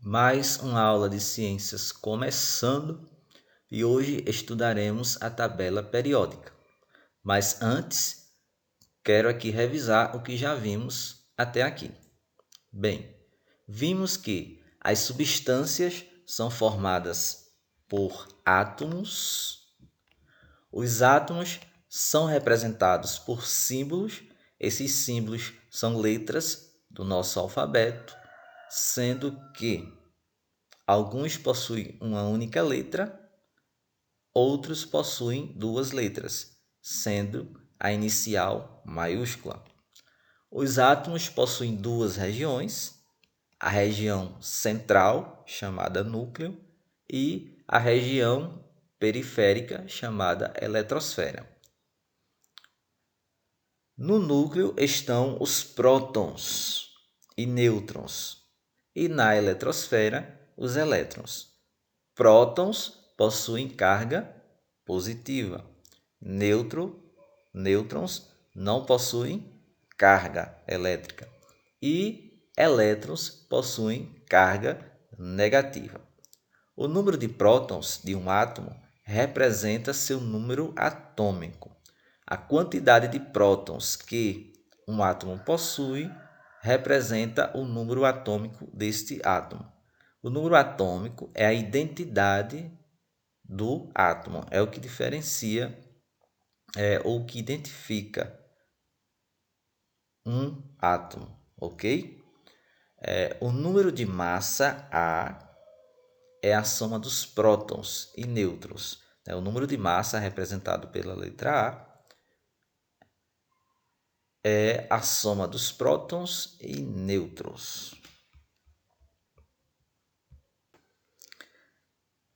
Mais uma aula de ciências começando e hoje estudaremos a tabela periódica. Mas antes, quero aqui revisar o que já vimos até aqui. Bem, vimos que as substâncias são formadas por átomos. Os átomos são representados por símbolos. Esses símbolos são letras do nosso alfabeto, sendo que alguns possuem uma única letra, outros possuem duas letras, sendo a inicial maiúscula. Os átomos possuem duas regiões, a região central, chamada núcleo, e a região periférica, chamada eletrosfera. No núcleo estão os prótons e nêutrons, e na eletrosfera, os elétrons. Prótons possuem carga positiva. Nêutrons não possuem carga elétrica. E elétrons possuem carga negativa. O número de prótons de um átomo representa seu número atômico. A quantidade de prótons que um átomo possui representa o número atômico deste átomo. O número atômico é a identidade do átomo, é o que diferencia, ou que identifica um átomo, ok? O número de massa A é a soma dos prótons e nêutrons. O número de massa representado pela letra A é a soma dos prótons e nêutrons.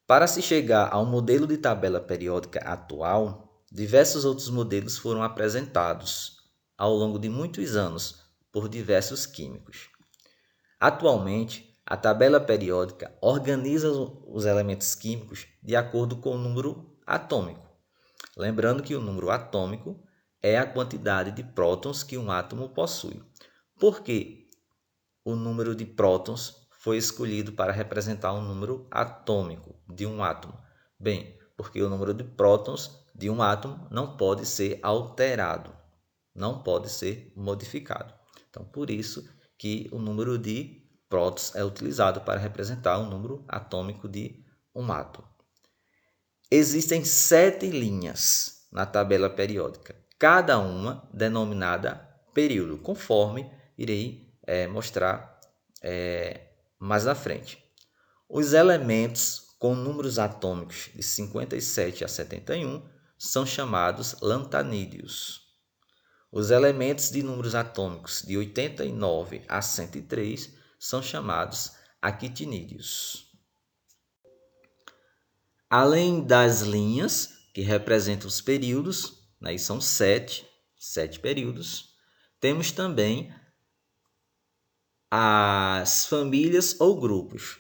Para se chegar ao modelo de tabela periódica atual, diversos outros modelos foram apresentados ao longo de muitos anos por diversos químicos. Atualmente, a tabela periódica organiza os elementos químicos de acordo com o número atômico. Lembrando que o número atômico é a quantidade de prótons que um átomo possui. Por que o número de prótons foi escolhido para representar um número atômico de um átomo? Bem, porque o número de prótons de um átomo não pode ser alterado, não pode ser modificado. Então, por isso que o número de prótons é utilizado para representar o número atômico de um átomo. Existem 7 linhas na tabela periódica, cada uma denominada período, conforme irei mostrar mais à frente. Os elementos com números atômicos de 57 a 71 são chamados lantanídeos. Os elementos de números atômicos de 89 a 103 são chamados actinídeos. Além das linhas que representam os períodos, né, e são 7 períodos, temos também as famílias ou grupos,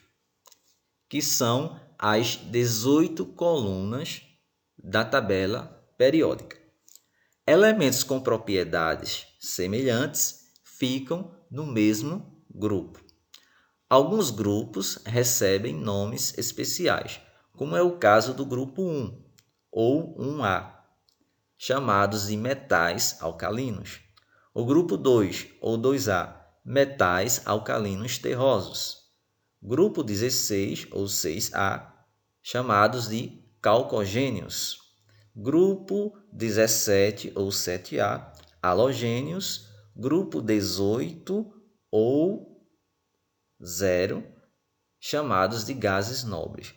que são as 18 colunas da tabela periódica. Elementos com propriedades semelhantes ficam no mesmo grupo. Alguns grupos recebem nomes especiais, como é o caso do grupo 1 ou 1A, chamados de metais alcalinos. O grupo 2 ou 2A, metais alcalinos terrosos. Grupo 16 ou 6A, chamados de calcogênios. Grupo 17 ou 7A, halogênios. Grupo 18 ou 0, chamados de gases nobres.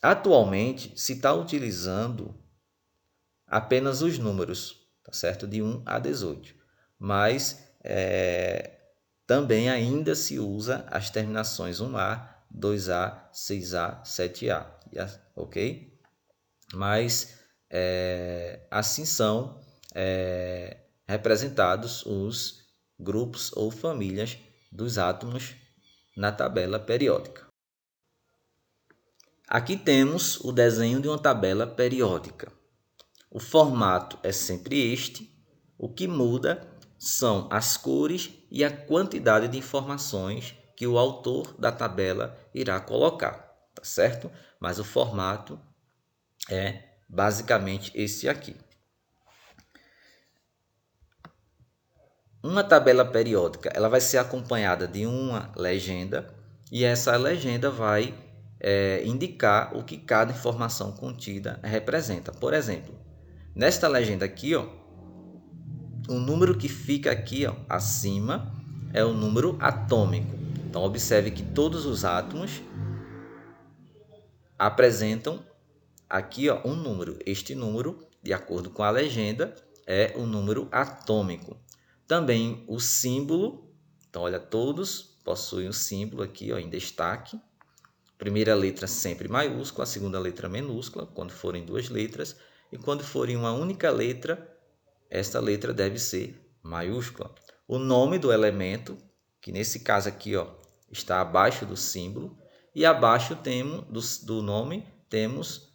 Atualmente se está utilizando apenas os números, tá certo? De 1 a 18, mas também ainda se usa as terminações 1A, 2A, 6A, 7A, ok? Mas assim são representados os grupos ou famílias dos átomos na tabela periódica. Aqui temos o desenho de uma tabela periódica. O formato é sempre este, o que muda são as cores e a quantidade de informações que o autor da tabela irá colocar, tá certo? Mas o formato é basicamente esse aqui. Uma tabela periódica, ela vai ser acompanhada de uma legenda e essa legenda vai indicar o que cada informação contida representa. Por exemplo, nesta legenda aqui, ó, o número que fica aqui, ó, acima é o número atômico. Então, observe que todos os átomos apresentam aqui, ó, um número. Este número, de acordo com a legenda, é o número atômico. Também o símbolo. Então, olha, todos possuem um símbolo aqui, ó, em destaque. Primeira letra sempre maiúscula, a segunda letra minúscula, quando forem duas letras. E quando forem uma única letra, esta letra deve ser maiúscula. O nome do elemento, que nesse caso aqui, ó, está abaixo do símbolo. E abaixo do nome temos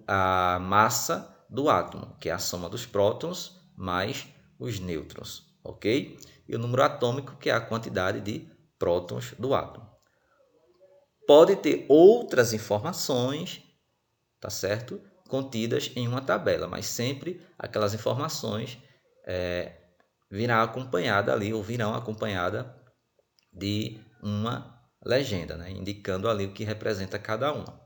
a massa do átomo, que é a soma dos prótons mais os nêutrons, ok? E o número atômico, que é a quantidade de prótons do átomo. Pode ter outras informações, tá certo? Contidas em uma tabela, mas sempre aquelas informações virão acompanhada de uma legenda, né? Indicando ali o que representa cada uma.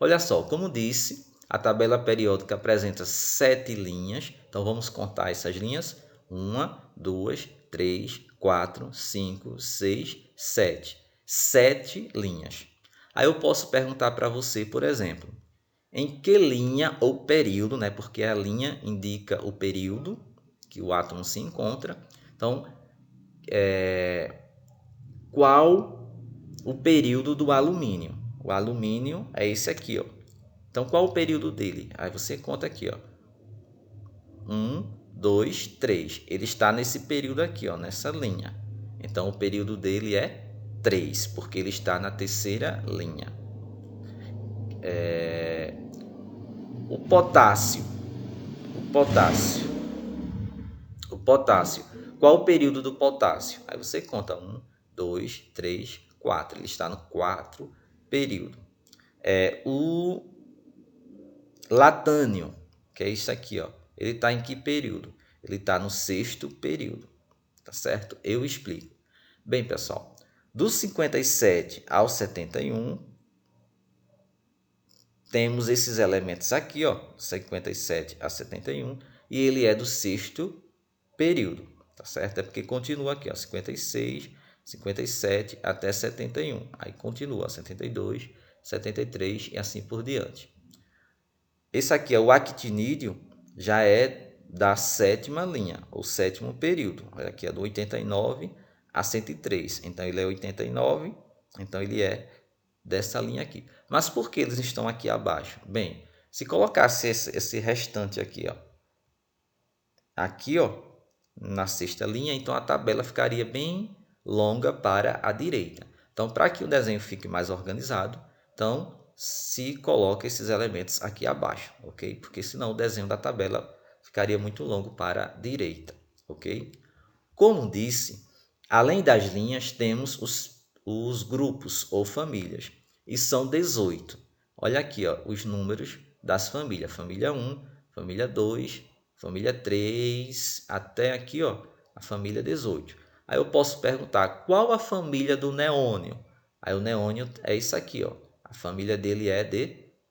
Olha só, como disse, a tabela periódica apresenta 7 linhas. Então, vamos contar essas linhas. 1, 2, 3, 4, 5, 6, 7. 7 linhas. Aí eu posso perguntar para você, por exemplo, em que linha ou período, né? Porque a linha indica o período que o átomo se encontra. Então, qual o período do alumínio? O alumínio é esse aqui, ó. Então, qual o período dele? Aí você conta aqui, ó. 1, 2, 3. Ele está nesse período aqui, ó, nessa linha. Então, o período dele é 3, porque ele está na terceira linha. O potássio. O potássio. Qual o período do potássio? Aí você conta 1, 2, 3, 4. Ele está no quarto período. O latânio, que é isso aqui, ó. Ele está em que período? Ele está no sexto período, tá certo? Eu explico. Bem, pessoal, do 57 ao 71, temos esses elementos aqui, ó, 57 a 71, e ele é do sexto período, tá certo? É porque continua aqui, ó, 56, 57 até 71. Aí continua 72, 73 e assim por diante. Esse aqui é o actinídeo, já é da sétima linha, ou sétimo período. Olha aqui, é do 89 a 103. Então, ele é 89, então ele é dessa linha aqui. Mas por que eles estão aqui abaixo? Bem, se colocasse esse restante aqui, ó, na sexta linha, então a tabela ficaria bem longa para a direita. Então, para que o desenho fique mais organizado, então se coloca esses elementos aqui abaixo, ok? Porque senão o desenho da tabela ficaria muito longo para a direita, ok? Como disse, além das linhas, temos os grupos ou famílias, e são 18. Olha aqui, ó, os números das famílias. Família 1, família 2, família 3, até aqui, ó, a família 18. Aí eu posso perguntar, qual a família do neônio? Aí o neônio é isso aqui, ó. A família dele é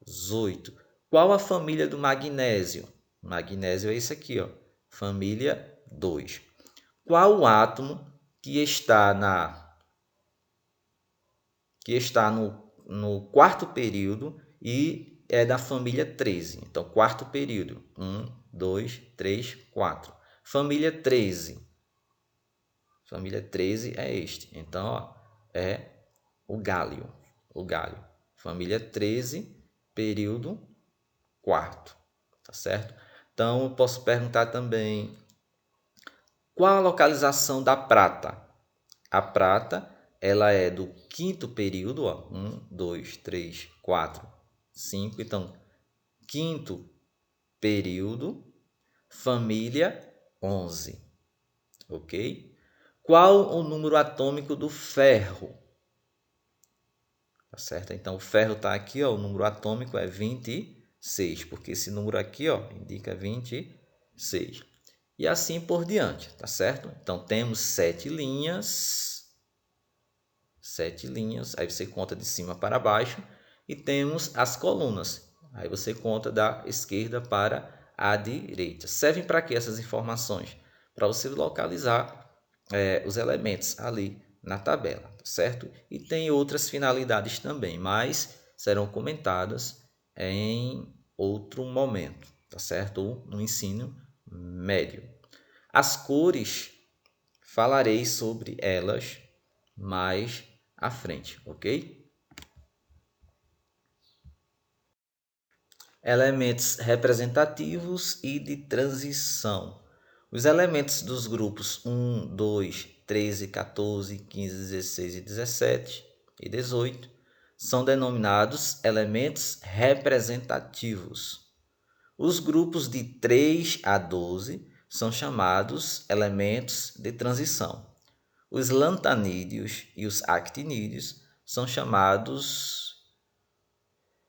18. Qual a família do magnésio? O magnésio é isso aqui, ó. Família 2. Qual o átomo que está no quarto período e é da família 13? Então, quarto período, 1, 2, 3, 4. Família 13. Família 13 é este. Então, ó, é o gálio. O gálio. Família 13, período quarto. Tá certo? Então, eu posso perguntar também qual a localização da prata? A prata, ela é do quinto período, ó, 1, 2, 3, 4, 5. Então, quinto período, família 11, ok? Qual o número atômico do ferro? tá certo? Então, o ferro está aqui, ó, o número atômico é 26, porque esse número aqui, ó, indica 26. E assim por diante, tá certo? Então, temos 7 linhas, aí você conta de cima para baixo, e temos as colunas, aí você conta da esquerda para a direita. Servem para quê essas informações? Para você localizar os elementos ali na tabela, tá certo? E tem outras finalidades também, mas serão comentadas em outro momento, tá certo? Ou no ensino médio. As cores, falarei sobre elas mais à frente, ok? Elementos representativos e de transição. Os elementos dos grupos 1, 2, 13, 14, 15, 16 e 17 e 18 são denominados elementos representativos. Os grupos de 3 a 12 são chamados elementos de transição. Os lantanídeos e os actinídeos são chamados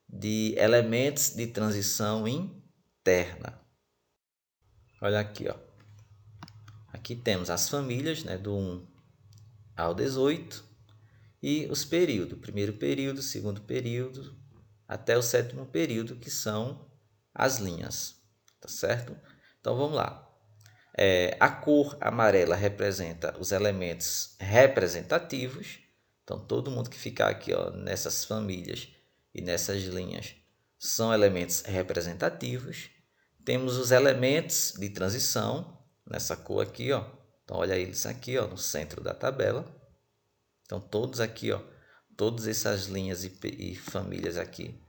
de elementos de transição interna. Olha aqui, ó. Aqui temos as famílias, né, do 1 ao 18 e os períodos, primeiro período, segundo período, até o sétimo período, que são as linhas, tá certo? Então vamos lá. A cor amarela representa os elementos representativos. Então todo mundo que ficar aqui, ó, nessas famílias e nessas linhas são elementos representativos. Temos os elementos de transição nessa cor aqui, ó. Então olha eles aqui, ó, no centro da tabela. Então todos aqui, ó, todas essas linhas e famílias aqui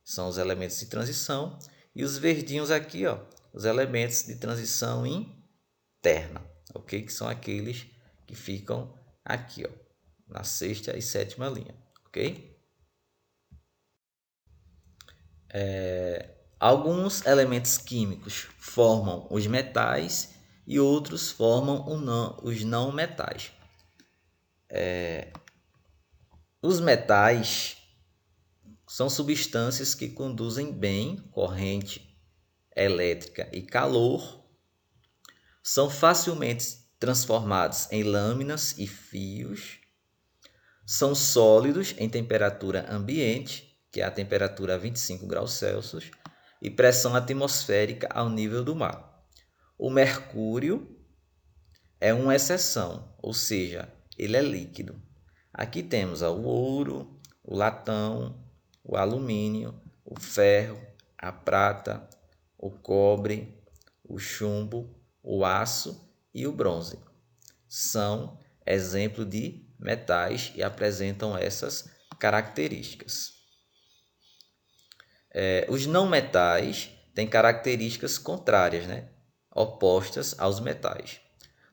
são os elementos de transição, e os verdinhos aqui, ó, os elementos de transição interna, ok? Que são aqueles que ficam aqui, ó, na sexta e sétima linha, ok? Alguns elementos químicos formam os metais e outros formam os não metais. Os metais são substâncias que conduzem bem corrente elétrica e calor, são facilmente transformados em lâminas e fios, são sólidos em temperatura ambiente, que é a temperatura 25 graus Celsius, e pressão atmosférica ao nível do mar. O mercúrio é uma exceção, ou seja, ele é líquido. Aqui temos o ouro, o latão, o alumínio, o ferro, a prata, o cobre, o chumbo, o aço e o bronze. São exemplo de metais e apresentam essas características. Os não metais têm características contrárias, né? Opostas aos metais.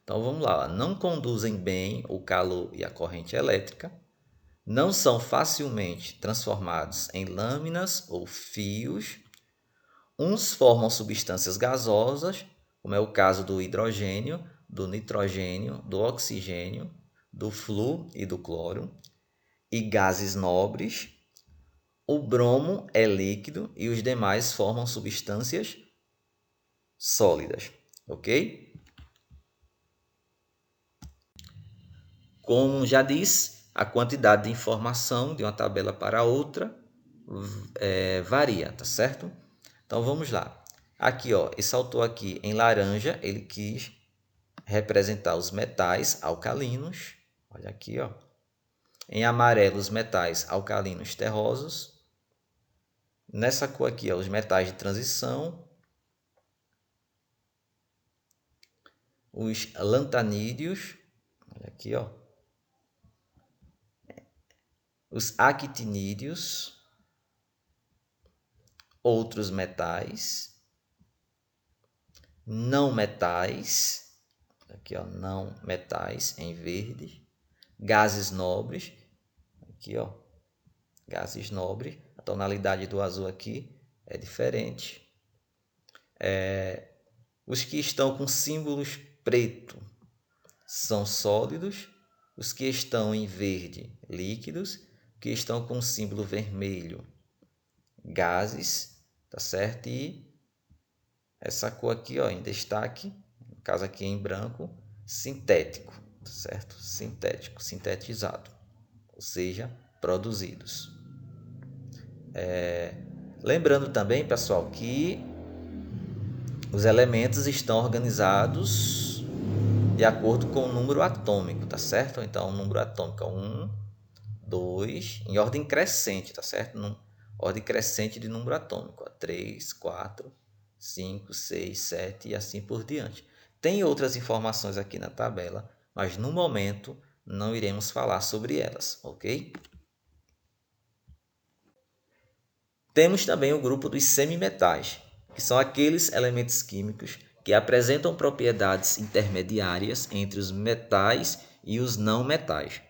Então vamos lá, não conduzem bem o calor e a corrente elétrica, não são facilmente transformados em lâminas ou fios, uns formam substâncias gasosas, como é o caso do hidrogênio, do nitrogênio, do oxigênio, do flúor e do cloro, e gases nobres. O bromo é líquido e os demais formam substâncias sólidas, ok? Como já disse, a quantidade de informação de uma tabela para outra varia, tá certo? Então vamos lá. Aqui, ó, esse autor aqui em laranja, ele quis representar os metais alcalinos. Olha aqui, ó. Em amarelo, os metais alcalinos terrosos. Nessa cor aqui, ó, os metais de transição. Os lantanídeos. Olha aqui, ó. Os actinídeos. Outros metais. Não metais. Aqui, ó, não metais em verde. Gases nobres. Aqui, ó. Gases nobres. A tonalidade do azul aqui é diferente. Os que estão com símbolos preto são sólidos. Os que estão em verde, líquidos. que estão com o símbolo vermelho, gases, tá certo? E essa cor aqui, ó, em destaque, no caso aqui em branco, sintético, tá certo? Sintético, sintetizado, ou seja, produzidos. Lembrando também, pessoal, que os elementos estão organizados de acordo com o número atômico, tá certo? Então, o número atômico é 1, 2, em ordem crescente, tá certo? Ordem crescente de número atômico, 3, 4, 5, 6, 7 e assim por diante. Tem outras informações aqui na tabela, mas no momento não iremos falar sobre elas, ok? Temos também o grupo dos semimetais, que são aqueles elementos químicos que apresentam propriedades intermediárias entre os metais e os não metais.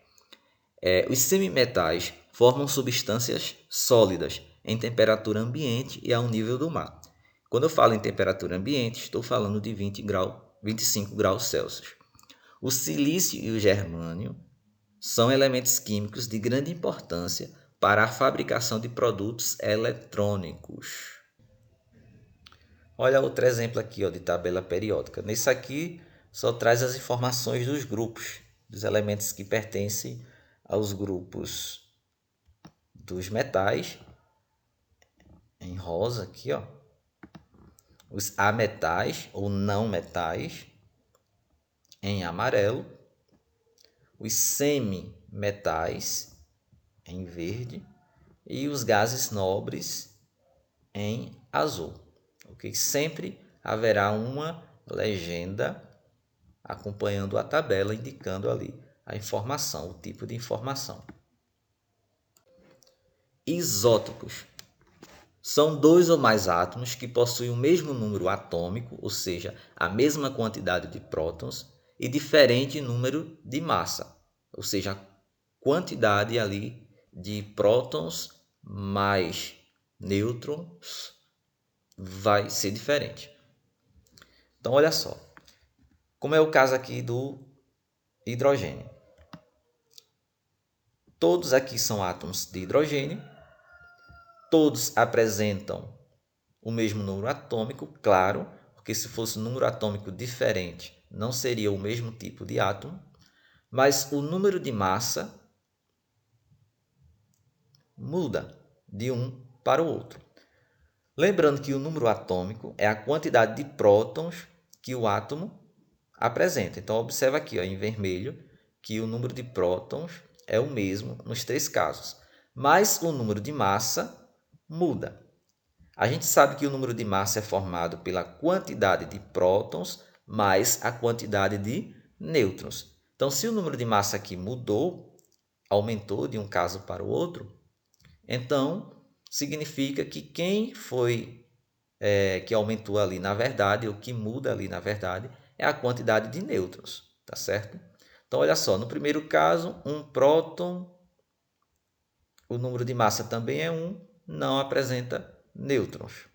Os semimetais formam substâncias sólidas em temperatura ambiente e ao nível do mar. Quando eu falo em temperatura ambiente, estou falando de 25 graus Celsius. O silício e o germânio são elementos químicos de grande importância para a fabricação de produtos eletrônicos. Olha outro exemplo aqui, ó, de tabela periódica. Nesse aqui só traz as informações dos grupos, dos elementos que pertencem aos grupos dos metais, em rosa aqui, ó, os ametais ou não metais, em amarelo, os semimetais, em verde, e os gases nobres, em azul. Okay? Sempre haverá uma legenda acompanhando a tabela, indicando ali a informação, o tipo de informação. Isótopos são dois ou mais átomos que possuem o mesmo número atômico, ou seja, a mesma quantidade de prótons e diferente número de massa, ou seja, a quantidade ali de prótons mais nêutrons vai ser diferente. Então, olha só, como é o caso aqui do hidrogênio. Todos aqui são átomos de hidrogênio, todos apresentam o mesmo número atômico, claro, porque se fosse um número atômico diferente, não seria o mesmo tipo de átomo, mas o número de massa muda de um para o outro. Lembrando que o número atômico é a quantidade de prótons que o átomo apresenta. Então, observa aqui, ó, em vermelho, que o número de prótons é o mesmo nos três casos, mas o número de massa muda. A gente sabe que o número de massa é formado pela quantidade de prótons mais a quantidade de nêutrons. Então, se o número de massa aqui mudou, aumentou de um caso para o outro, então significa que quem foi que aumentou ali na verdade, ou que muda ali na verdade, é a quantidade de nêutrons, tá certo? Então, olha só, no primeiro caso, um próton, o número de massa também é 1, não apresenta nêutrons.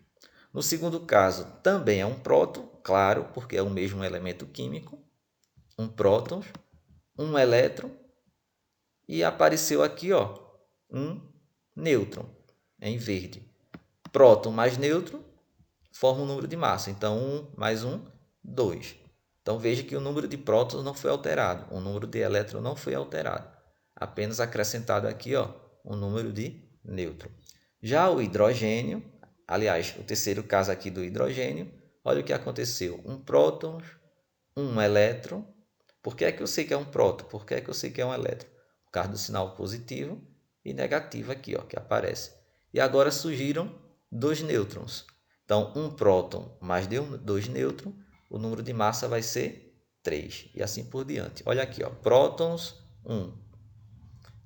No segundo caso, também é um próton, claro, porque é o mesmo elemento químico, um próton, um elétron, e apareceu aqui, ó, um nêutron, em verde. Próton mais nêutron forma um número de massa, então 1 mais 1, 2. Então veja que o número de prótons não foi alterado, o número de elétrons não foi alterado, apenas acrescentado aqui, ó, um número de nêutron. Já o hidrogênio, aliás, o terceiro caso aqui do hidrogênio, olha o que aconteceu, um próton, um elétron. Por que é que eu sei que é um próton? Por que é que eu sei que é um elétron? Por causa do sinal positivo e negativo aqui, ó, que aparece. E agora surgiram dois nêutrons. Então, um próton mais dois nêutrons, o número de massa vai ser 3. E assim por diante. Olha aqui, ó, prótons 1,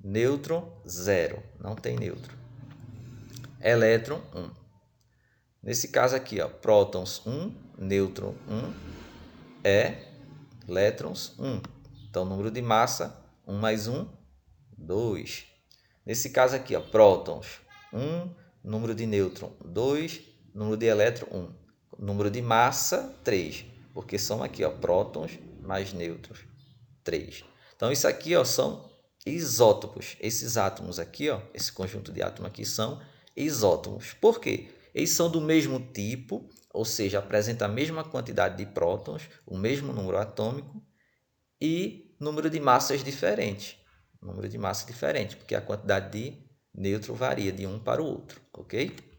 nêutron 0, não tem nêutron. Elétron 1. Nesse caso aqui, ó, prótons 1, nêutron 1, elétrons 1. Então, número de massa 1 mais 1, 2. Nesse caso aqui, ó, prótons 1, número de nêutron 2, número de elétron 1. Número de massa 3, porque são aqui, ó, prótons mais nêutrons 3. Então, isso aqui, ó, são isótopos. Esses átomos aqui, ó, esse conjunto de átomos aqui são isótopos. Por quê? Eles são do mesmo tipo, ou seja, apresentam a mesma quantidade de prótons, o mesmo número atômico e número de massas diferentes. Número de massa diferente, porque a quantidade de nêutron varia de um para o outro, ok?